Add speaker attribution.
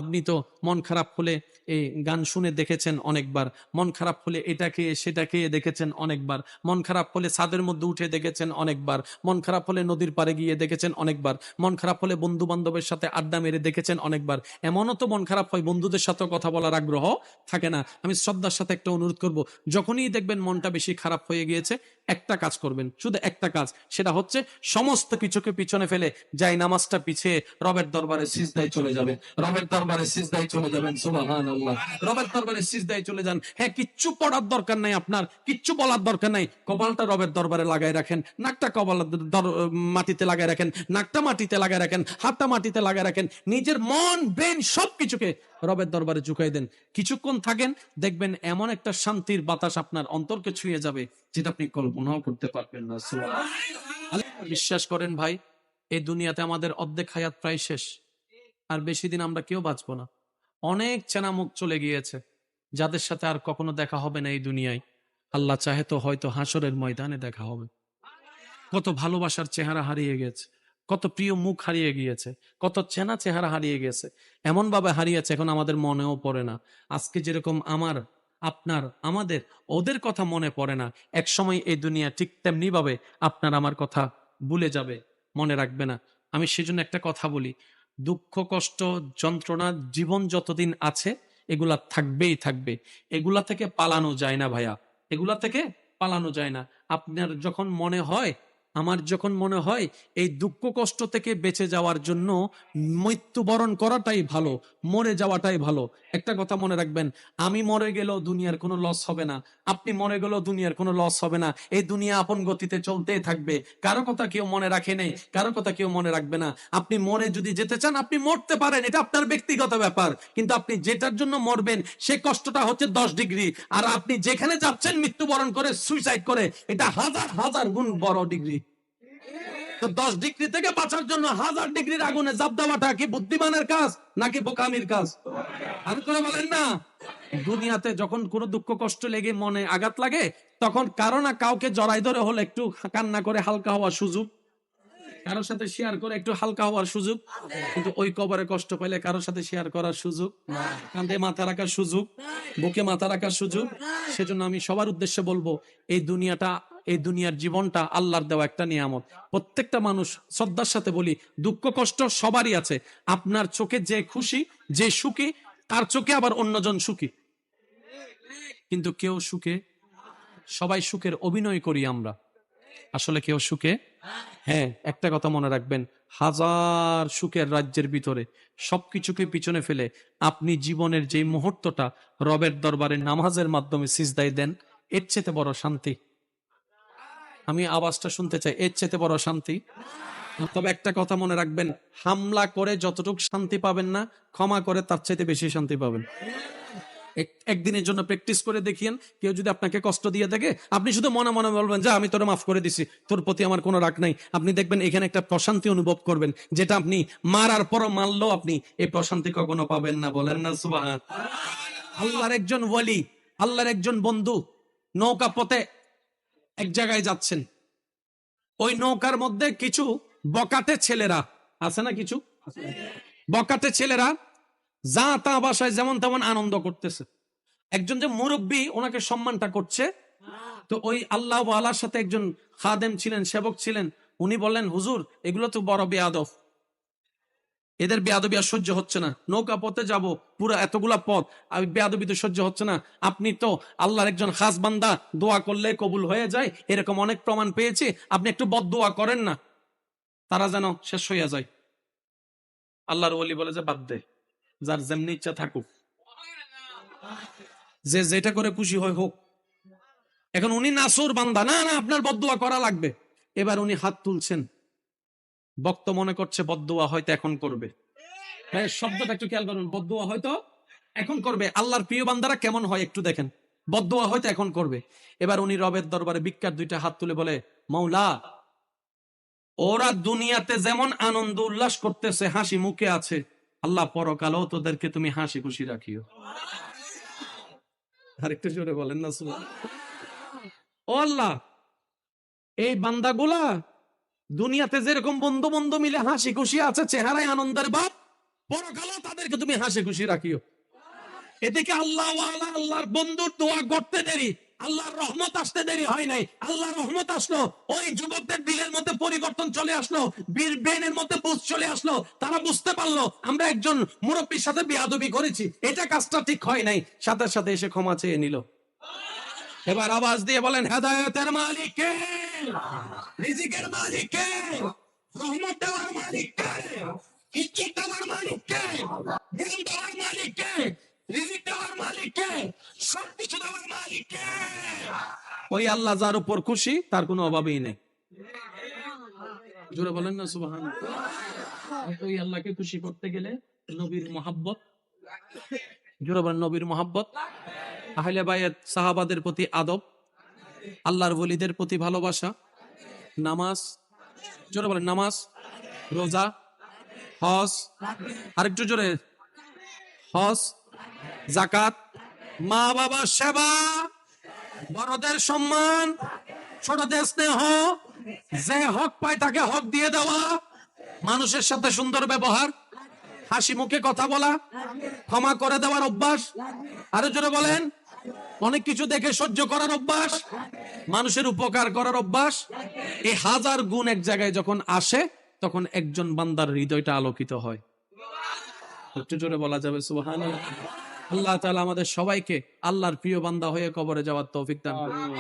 Speaker 1: আপনি তো মন খারাপ হলে এই গান শুনে দেখেছেন অনেকবার, মন খারাপ হলে এটাকে সেটাকে দেখেছেন অনেকবার, মন খারাপ হলে ছাদের মধ্যে উঠে দেখেছেন অনেকবার, মন খারাপ হলে নদীর পাড়ে গিয়ে দেখেছেন অনেকবার, মন খারাপ হলে বন্ধু বান্ধবের সাথে আড্ডা মেরে দেখেছেন অনেকবার। এমনও তো মন খারাপ হয় বন্ধুদের সাথেও কথা বলার আগ্রহ থাকে না। আমি শ্রদ্ধার সাথে একটা অনুরোধ করব, যখনই দেখবেন মনটা বেশি খারাপ হয়ে গিয়েছে, একটা কাজ করবেন, শুধু একটা কাজ, সেটা হচ্ছে সমস্ত কিছুকে পিছনে ফেলে যাই নামাজটা পিছিয়ে রবের দরবারে সিজদায় চলে যাবেন, রবের দরবারে সিজদায় চলে যাবেন। সুবহানাল্লাহ, রবের দরবারে সিজদায় চলে যান। হ্যাঁ, কিচ্ছু পড়ার দরকার নাই, আপনার কিচ্ছু বলার দরকার নাই, কপালটা রবের দরবারে লাগাই রাখেন, নাকটা মাটিতে লাগাই রাখেন, নাকটা মাটিতে লাগাই রাখেন, হাতটা মাটিতে লাগাই রাখেন, নিজের মন ব্রেন সবকিছুকে রবের দরবারে ঝুঁকাই দেন। কিছুক্ষণ থাকেন, দেখবেন এমন একটা শান্তির বাতাস আপনার অন্তরকে ছুঁয়ে যাবে যেটা আপনি কল্পনাও করতে পারবেন না। সুবহানাল্লাহ। বিশ্বাস করেন ভাই, এই দুনিয়াতে আমাদের অর্ধেক হায়াত প্রায় শেষ, আর বেশি দিন আমরা কেউ বাঁচবো না। অনেক চেনা মুখ চলে গিয়েছে, যাদের সাথে আর কখনো দেখা হবে না এই দুনিয়ায়। আল্লাহ চাহে তো হয়তো হাসরের ময়দানে দেখা হবে। কত ভালোবাসার চেহারা হারিয়ে গেছে, কত প্রিয় মুখ হারিয়ে গিয়েছে, কত চেনা চেহারা হারিয়ে গেছে, এমন ভাবে হারিয়েছে এখন আমাদের মনেও পড়ে না। আজকে যেরকম আমার, আপনার, আমাদের, ওদের কথা মনে পড়ে না, এক সময় এই দুনিয়া ঠিক তেমনি ভাবে আপনার আমার কথা ভুলে যাবে, মনে রাখবে না। আমি সেজন্য একটা কথা বলি, দুঃখ কষ্ট যন্ত্রণা জীবন যতদিন আছে এগুলা থাকবেই থাকবে, এগুলা থেকে পালানো যায় না ভাইয়া, এগুলা থেকে পালানো যায় না। আপনার যখন মনে হয়, আমার যখন মনে হয় এই দুঃখ কষ্ট থেকে বেঁচে যাওয়ার জন্য মৃত্যুবরণ করাটাই ভালো, মরে যাওয়াটাই ভালো। একটা কথা মনে রাখবেন, আমি মরে গেলেও দুনিয়ার কোনো লস হবে না, আপনি মরে গেলেও দুনিয়ার কোনো লস হবে না। এই দুনিয়া আপন গতিতে চলতেই থাকবে, কারো কথা কেউ মনে রাখে নেই, কারো কথা কেউ মনে রাখবে না। আপনি মরে যদি যেতে চান আপনি মরতে পারেন, এটা আপনার ব্যক্তিগত ব্যাপার, কিন্তু আপনি যেটার জন্য মরবেন সে কষ্টটা হচ্ছে 10 ডিগ্রি, আর আপনি যেখানে যাচ্ছেন মৃত্যুবরণ করে সুইসাইড করে, এটা হাজার হাজার গুণ বড় ডিগ্রি। তো 10 ডিগ্রি থেকে বাঁচার জন্য 1000 ডিগ্রির আগুনে জাপ দেওয়াটা কি বুদ্ধিমানের কাজ নাকি বোকামির কাজ? আর করে বলেন না। দুনিয়াতে যখন কোনো দুঃখ কষ্ট লেগে মনে আঘাত লাগে, তখন কারো না কাউকে জড়াই ধরে হলে একটু কান্না করে হালকা হওয়ার সুযোগ, কারোর সাথে শেয়ার করে একটু হালকা হওয়ার সুযোগ, কিন্তু ওই কবরে কষ্ট পাইলে কারোর সাথে শেয়ার করার সুযোগ, কাঁধে মাথা রাখার সুযোগ, বুকে মাথা রাখার সুযোগ। সেজন্য আমি সবার উদ্দেশ্যে বলবো, এই দুনিয়াটা, এই দুনিয়ার জীবনটা আল্লাহর দেওয়া একটা নিয়ামত। প্রত্যেকটা মানুষ, শ্রদ্ধার সাথে বলি, দুঃখ কষ্ট সবারই আছে। আপনার চোখে যে খুশি, যে সুখী, তার চোখে আবার অন্যজন সুখী, কিন্তু কেউ সুখে, সবাই সুখের অভিনয় করি আমরা, আসলে কেউ সুখে। হ্যাঁ, একটা কথা মনে রাখবেন, হাজার সুখের রাজ্যের ভিতরে সবকিছুকে পিছনে ফেলে আপনি জীবনের যে মুহূর্তটা রবের দরবারে নামাজের মাধ্যমে সিজদায় দেন, এর চেয়ে বড় শান্তি, আমি আওয়াজটা শুনতে চাই, এর চেয়ে বড় শান্তি। তবে একটা কথা মনে রাখবেন, হামলা করে যতটুকু শান্তি পাবেন না, ক্ষমা করে তার চাইতে বেশি শান্তি পাবেন। একদিনের জন্য প্র্যাকটিস করে দেখিয়েন, কেউ যদি আপনাকে কষ্ট দিয়ে থাকে, আপনি শুধু মনে মনে বলবেন যে আমি তোর মাফ করে দিছি, তোর প্রতি আমার কোনো রাগ নাই। আপনি দেখবেন এখানে একটা প্রশান্তি অনুভব করবেন, যেটা আপনি মারার পরও মারলেও আপনি এই প্রশান্তি কখনো পাবেন না। বলেন না সুবহান। আল্লাহর একজন ওয়ালি, আল্লাহর একজন বন্ধু নৌকা পথে এক জায়গায় যাচ্ছেন, ওই নৌকার মধ্যে কিছু বকাটে ছেলেরা আছে না, কিছু বকাটে ছেলেরা যা তা বাসায় যেমন তেমন আনন্দ করতেছে। একজন যে মুরব্বী ওনাকে সম্মানটা করছে, তো ওই আল্লাহ ওয়ালার সাথে একজন খাদেম ছিলেন, সেবক ছিলেন, উনি বললেন, হুজুর এগুলো তো বড় বেয়াদব, এদের বেয়াদবি আর সহ্য হচ্ছে না, নৌকা পথে যাব পুরো এতগুলা পথ, আমি বেয়াদবি তো সহ্য হচ্ছে না, আপনি তো আল্লাহর একজন খাস বান্দা, দোয়া করলে কবুল হয়ে যায় এরকম অনেক প্রমাণ পেয়েছি, আপনি একটু বদদোয়া করেন না, তারা যেন শেষ হইয়া যায়। আল্লাহর ওলি বলে যে বাদ দে, যার যেমনি ইচ্ছা থাকুক, যে যেটা করে খুশি হয় হোক। এখন উনি নাসুর বান্দা, না না আপনার বদদোয়া করা লাগবে। এবার উনি হাত তুলছেন, বক্ত মনে করছে বদদোয়া হয়তো এখন করবে। হ্যাঁ, শব্দটা একটু খেয়াল করুন, বদদোয়া হয়তো এখন করবে। আল্লাহর প্রিয় বান্দারা কেমন হয় একটু দেখেন, বদদোয়া হয়তো এখন করবে। এবার উনি রবের দরবারে বিখ্যাত দুইটা হাত তুলে বলে, মাওলা, ওরা দুনিয়াতে যেমন আনন্দ উল্লাস করতেছে, হাসি মুখে আছে, আল্লাহ পরকালেও তোদেরকে তুমি হাসি খুশি রাখিও। আরেকটু জোরে বলেন না সুবহানাল্লাহ। ও আল্লাহ, এই বান্দাগুলা দুনিয়াতে যেরকম বন্ধু বন্ধু মিলে হাসি খুশি আছে, চেহারায় আনন্দের ভাব, পরকালও তাদেরকে তুমি হাসি খুশি রাখিও। এদিকে আল্লাহ আল্লাহর বন্ধুর দোয়া করতে দেরি, আল্লাহর রহমত আসতে দেরি হয় নাই। আল্লাহর রহমত আসলো, ওই যুবকদের দিলের মধ্যে পরিবর্তন চলে আসলো, ব্রেনের মধ্যে বুঝ চলে আসলো। তারা বুঝতে পারলো আমরা একজন মুরব্বীর সাথে বেয়াদবি করেছি, এটা কাজটা ঠিক হয় নাই, সাথে সাথে এসে ক্ষমা চেয়ে নিল। এবার আওয়াজ দিয়ে বলেন, হেদায়েতের মালিক কে? রিজিকের মালিক কে? রহমত দেওয়ার মালিক কে? ইজ্জত দেওয়ার মালিক কে? জ্ঞান দেওয়ার মালিক কে? রিজিক দেওয়ার মালিক কে? সবকিছু দেওয়ার মালিক কে? ওই আল্লাহ যার উপর খুশি, তার কোনো অভাবই নেই। জোরে বলেন না সুবহানাল্লাহ। ওই আল্লাহকে খুশি করতে গেলে নবীর মহাব্বত, জোরে বলেন নবীর মহাব্বত, আহলে বায়াত সাহাবাদের প্রতি আদব, আল্লাহর ওলিদের প্রতি ভালোবাসা, নামাজ, জোরে বলেন নামাজ, রোজা, হজ, আরেকটু জোরে, হজ, যাকাত, মা বাবার সেবা, বড়দের সম্মান, ছোটদের স্নেহ, যে হক পায় তাকে হক দিয়ে দেওয়া, মানুষের সাথে সুন্দর ব্যবহার, হাসি মুখে কথা বলা, ক্ষমা করে দেওয়ার অভ্যাস, আরো জোরে বলেন, অনেক কিছু দেখে সহ্য করার অভ্যাস, মানুষের উপকার করার অভ্যাস। এই হাজার গুণ এক জায়গায় যখন আসে, তখন একজন বান্দার হৃদয়টা আলোকিত হয়। একটু জোরে বলা যাবে সুবহানাল্লাহ। আল্লাহ তাআলা আমাদের সবাইকে আল্লাহর প্রিয় বান্দা হয়ে কবরে যাওয়ার তৌফিক দান করুন।